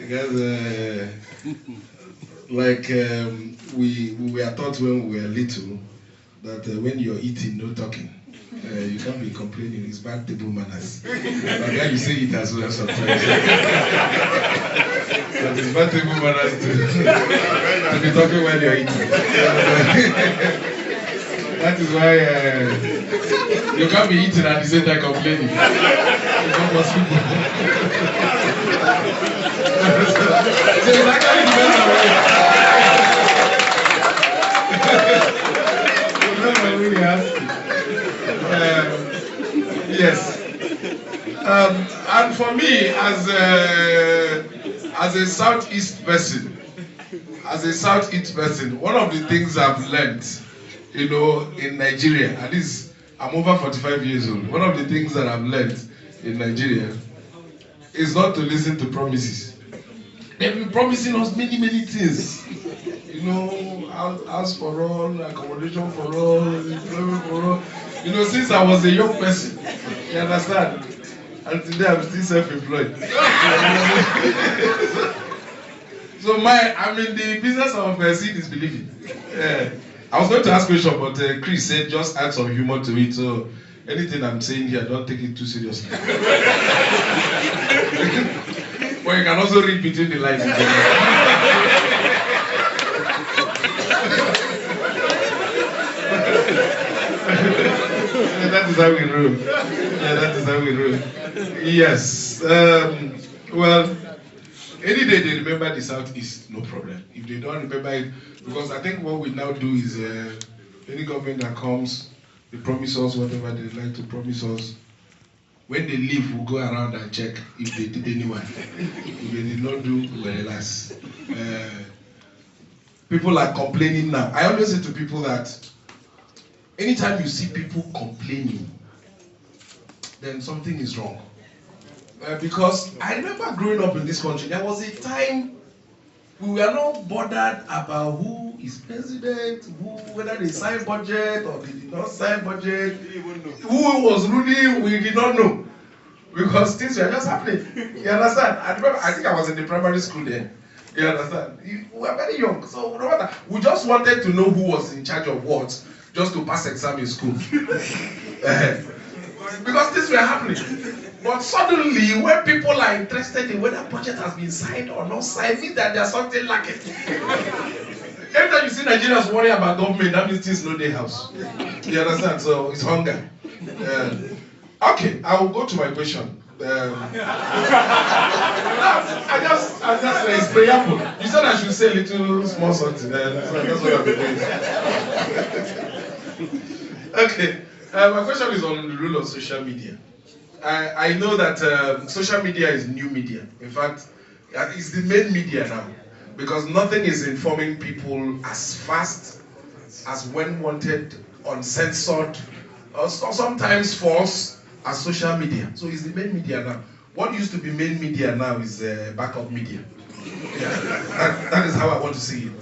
Because like we were taught when we were little that when you're eating, no talking. You can't be complaining, it's bad table manners. But then you say it as well sometimes. But it's bad table manners to be talking when you're eating. That is why you can't be eating at the same time complaining. It's not possible. So it's actually the best way. Really asking. Yes. And for me, as a Southeast person, one of the things I've learned, you know, in Nigeria, at least I'm over 45 years old. One of the things that I've learned in Nigeria is not to listen to promises. They've been promising us many, many things. You know, house for all, accommodation for all, employment for all. You know, since I was a young person, you understand? And today I'm still self-employed. So I'm in the business of seeing is believing. I was going to ask a question, but Chris said just add some humor to it. So anything I'm saying here, don't take it too seriously. But you can also read between the lines. That is how we roll. Yeah, that is how we roll. Yes. Well, any day they remember the Southeast, no problem. If they don't remember it, because I think what we now do is any government that comes, they promise us whatever they like to promise us. When they leave, we'll go around and check if they did anyone. If they did not do, we'll relax. People are complaining now. I always say to people that anytime you see people complaining, then something is wrong. Because I remember growing up in this country, there was a time we were not bothered about who is president, whether they sign budget or they did not sign budget. Who was ruling, we did not know. Because things were just happening. You understand? I remember, I think I was in the primary school then. You understand? We were very young, so no matter. We just wanted to know who was in charge of what, just to pass exam in school. Because things were happening. But suddenly, when people are interested in whether budget has been signed or not signed, it means that there's something lacking. Every time you see Nigerians worry about government, that means things no dey house. You understand? So it's hunger. Okay, I will go to my question. I just it's prayerful. You said I should say a little small something. So that's what I've been doing. Okay, my question is on the role of social media. I know that social media is new media. In fact, it's the main media now, because nothing is informing people as fast as when wanted, uncensored, or sometimes false as social media. So it's the main media now. What used to be main media now is backup media. Yeah, that is how I want to see it.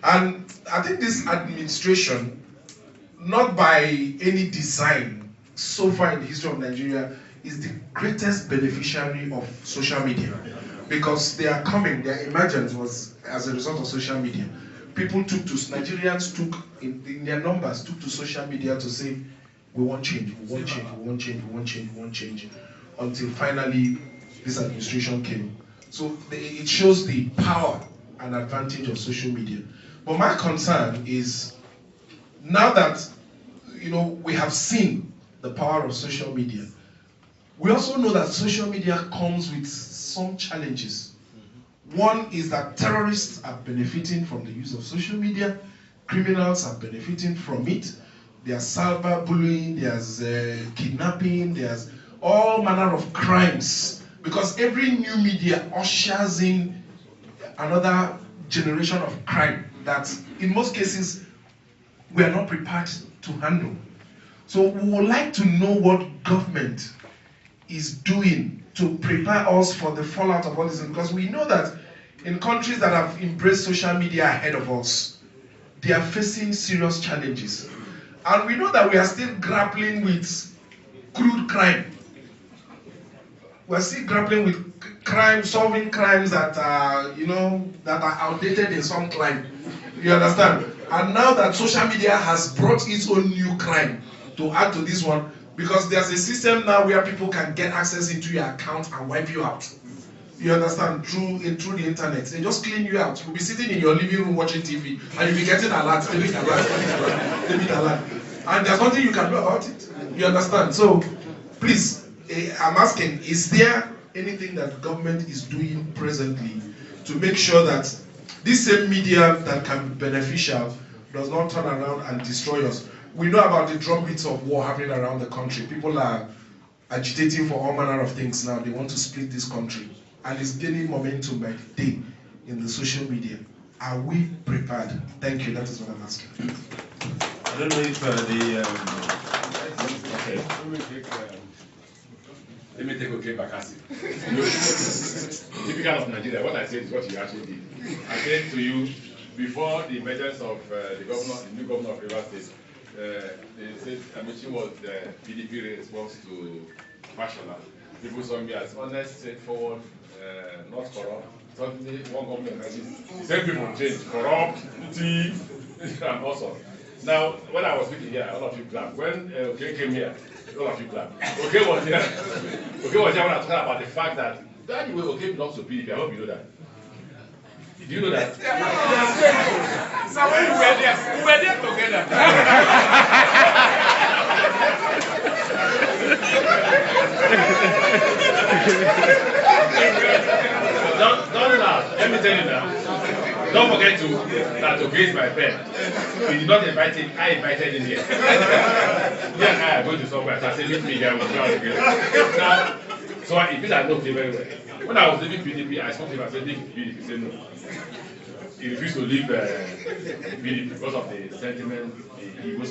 And I think this administration, not by any design, so far in the history of Nigeria, is the greatest beneficiary of social media, because their emergence was as a result of social media. Nigerians took, in their numbers, took to social media to say, we want change, we want change, we want change, we want change, we want change, until finally this administration came. So it shows the power and advantage of social media. But my concern is, now that we have seen the power of social media, we also know that social media comes with some challenges. One is that terrorists are benefiting from the use of social media, criminals are benefiting from it. There's cyberbullying, there's kidnapping, there's all manner of crimes. Because every new media ushers in another generation of crime that in most cases we are not prepared to handle. So we would like to know what government is doing to prepare us for the fallout of all this, because we know that in countries that have embraced social media ahead of us, they are facing serious challenges. And we know that we are still grappling with crude crime. We are still grappling with solving crimes that are, that are outdated in some crime. You understand? And now that social media has brought its own new crime to add to this one, because there's a system now where people can get access into your account and wipe you out. You understand? Through the internet. They just clean you out. You'll be sitting in your living room watching TV and you'll be getting alerts, debit alert. And there's nothing you can do about it. You understand? So, please, I'm asking, is there anything that the government is doing presently to make sure that this same media that can be beneficial does not turn around and destroy us? We know about the drumbeats of war happening around the country. People are agitating for all manner of things now. They want to split this country. And it's gaining momentum by the day in the social media. Are we prepared? Thank you. That is what I'm asking. I don't know if okay. Let me take Okey Bakassi. Typical of Nigeria, what I said is what you actually did. I said to you, before the emergence of the new governor of Rivers State, they said Amici was the PDP response to Fashola. People saw me as honest, straightforward, not corrupt. Suddenly, one government emerges. The same people change, corrupt, thief, and all sorts. Now, when I was speaking here, all of you clapped. When Okey came here, all of you clapped. Okey was here. Okey was here when I was talking about the fact that anyway, Okey belongs to PDP. I hope you know that. Do you know that? So when we were there together. Don't laugh. Let me tell you now. Don't forget that Okey is my friend. We did not invite him. I invited him here. He and I are going to somewhere. So I said, meet me here. We'll go together. Now, so if you don't know Okey very well. When I was leaving PDP, I spoke to him. I said, leave PDP. He said no. He refused to leave PDP because of the sentiment, the evil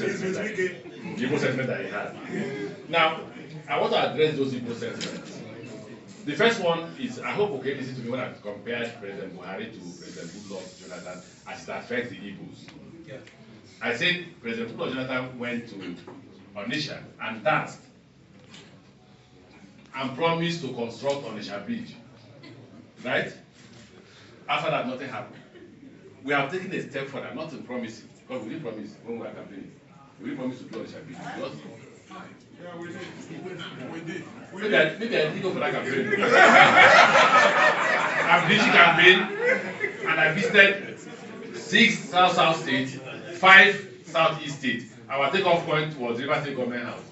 sentiment that he had. Now, I want to address those evil sentiments. The first one is, I hope Okey listen to me when I compared President Buhari to President Goodluck Jonathan as it affects the Igbos. Yeah. I said President Goodluck Jonathan went to Onitsha and danced and promised to construct Onitsha Bridge. Right? After that, nothing happened. We have taken a step further, not to promise it, because we didn't promise when we were campaigning. We didn't promise to do Onitsha Bridge. Yeah, we did. Maybe I didn't go for that campaign. I've reached the campaign and I visited 6 South states, 5 Southeast states. Our takeoff point was Rivers State Government House.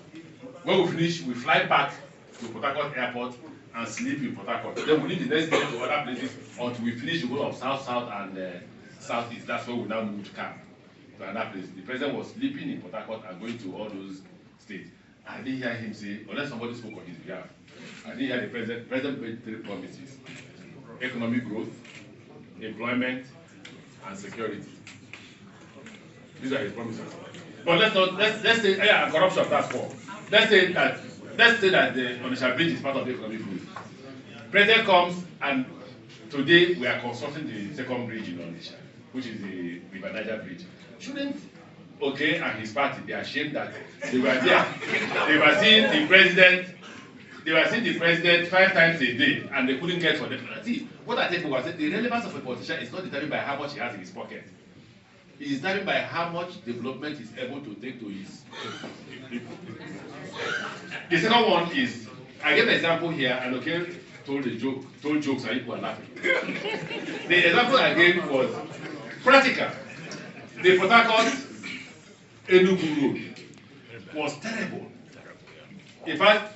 When we finish, we fly back to Port Harcourt Airport and sleep in Port Harcourt. Then we leave the next day to other places until we finish the whole of South and Southeast. That's where we now move to camp to another place. The president was sleeping in Port Harcourt and going to all those states. I didn't hear him say, unless somebody spoke on his behalf, I didn't hear the president made 3 promises: economic growth, employment, and security. These are his promises. But let's say, and corruption, that's 4. Let's say that the Onitsha Bridge is part of the economic growth. President comes and today we are constructing the second bridge in Onitsha, which is the River Niger Bridge. Shouldn't Okey and his party be ashamed that they were there? They were seeing the president. They were seeing the president 5 times a day, and they couldn't get for them. See, what I think was that the relevance of a politician is not determined by how much he has in his pocket. It is determined by how much development he's able to take to his people. The second one is, I gave an example here, and Okey told jokes, and people are laughing. The example I gave was practical. The Port Harcourt Enugu road was terrible. In fact,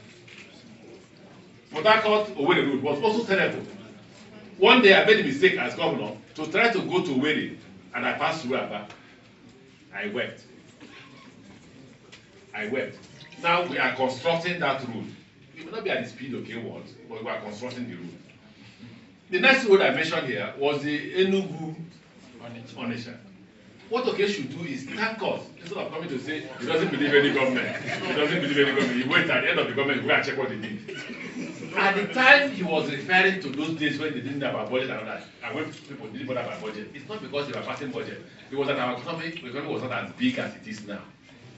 Port Harcourt Owerri road was also terrible. One day I made a mistake as governor to try to go to Owerri, and I passed through Aba. I wept. Now we are constructing that road. It will not be at the speed Okey wants, but we are constructing the road. The next road I mentioned here was the Enugu Onitsha. What Okey should do is thank us instead of coming to say he doesn't believe any government. He doesn't believe any government. He waits at the end of the government to go and check what they did. At the time he was referring to those days when they didn't have a budget and all that, and when people didn't bother about budget, it's not because they were passing budget. It was that our economy was not as big as it is now.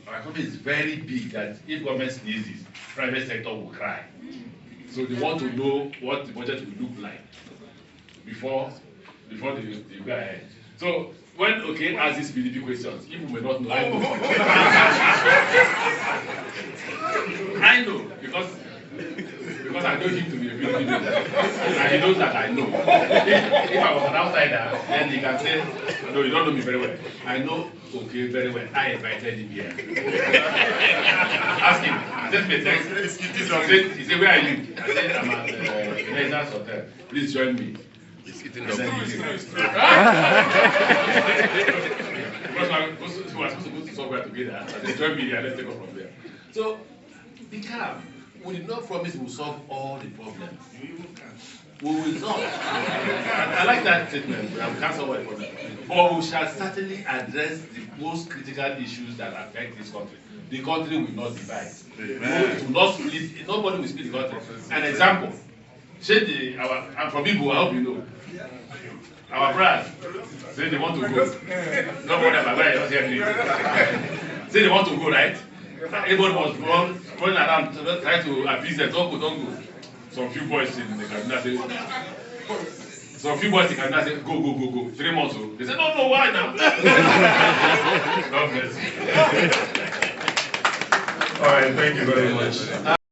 Our economy is very big that if government sneezes, private sector will cry. So they want to know what the budget will look like before they go ahead. So when Okey asks these PDP questions, people may not know. I know. I know because I know him to be a PDP leader, and he knows that I know. If I was an outsider, then he can say, "No, you don't know me very well." I know Okey very well. I invited him here. Ask him. I sent him a text. He said, "Where are you?" I said, "I'm at Residence Hotel. Please join me." He's eating the Because we were supposed to go to somewhere together. I said, "Join me here. Let's take off from there." So be calm. We did not promise we'll solve all the problems. We will not. I like that statement. We can't solve all the problems. But we shall certainly address the most critical issues that affect this country. The country will not divide. It will not split. Nobody will split the country. An example. I'm from Igbo, I hope you know. Our brothers say they want to go. Nobody about where you're here. Say they want to go, right? Everybody was running around trying to appease them. Don't go. Some few boys in the Kaduna say, go. 3 months ago. They said, no, why now? God bless you. All right, thank you very much.